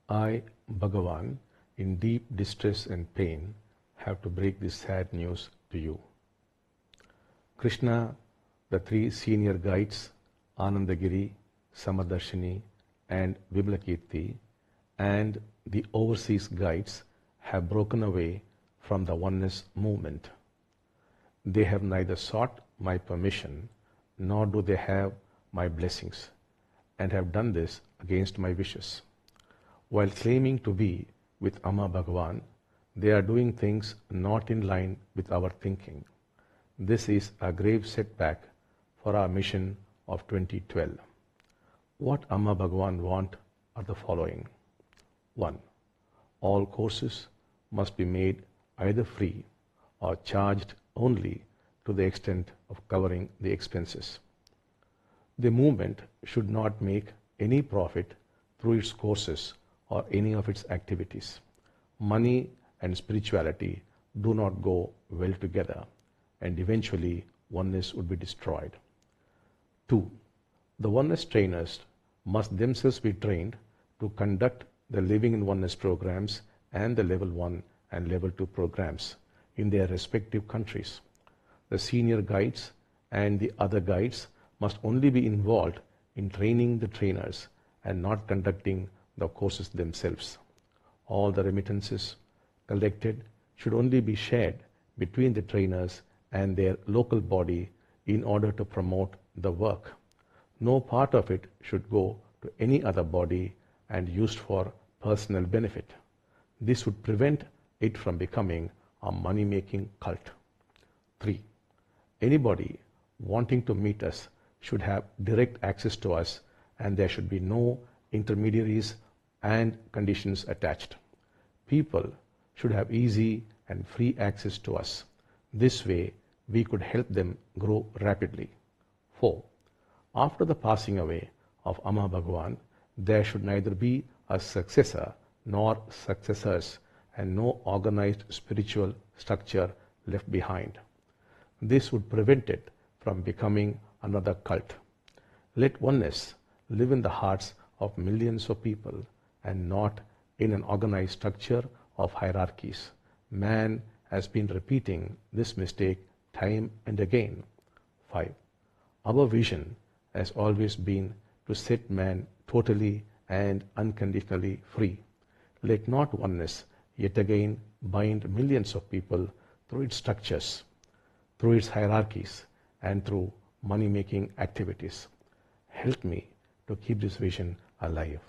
I, Bhagavan, in deep distress and pain, have to break this sad news to you. Krishna, the three senior guides, Anandagiri, Samadarshini, and Vimalakirti, and the overseas guides have broken away from the oneness movement. They have neither sought my permission nor do they have my blessings, and have done this against my wishes. While claiming to be with Amma Bhagavan, they are doing things not in line with our thinking. This is a grave setback for our mission of 2012. What Amma Bhagavan want are the following. 1. All courses must be made either free or charged only to the extent of covering the expenses. The movement should not make any profit through its courses or any of its activities. Money and spirituality do not go well together, and eventually oneness would be destroyed. 2. The oneness trainers must themselves be trained to conduct the Living in Oneness programs and the Level 1 and Level 2 programs in their respective countries. The senior guides and the other guides must only be involved in training the trainers and not conducting the courses themselves. All the remittances collected should only be shared between the trainers and their local body in order to promote the work. No part of it should go to any other body and used for personal benefit. This would prevent it from becoming a money-making cult. 3. Anybody wanting to meet us should have direct access to us, and there should be no intermediaries and conditions attached. People should have easy and free access to us. This way, we could help them grow rapidly. 4. After the passing away of Amma Bhagavan, there should neither be a successor nor successors, and no organized spiritual structure left behind. This would prevent it from becoming another cult. Let oneness live in the hearts of millions of people and not in an organized structure of hierarchies. Man has been repeating this mistake time and again. 5. Our vision has always been to set man totally and unconditionally free. Let not oneness yet again bind millions of people through its structures, through its hierarchies, and through money-making activities. Help me to keep this vision alive.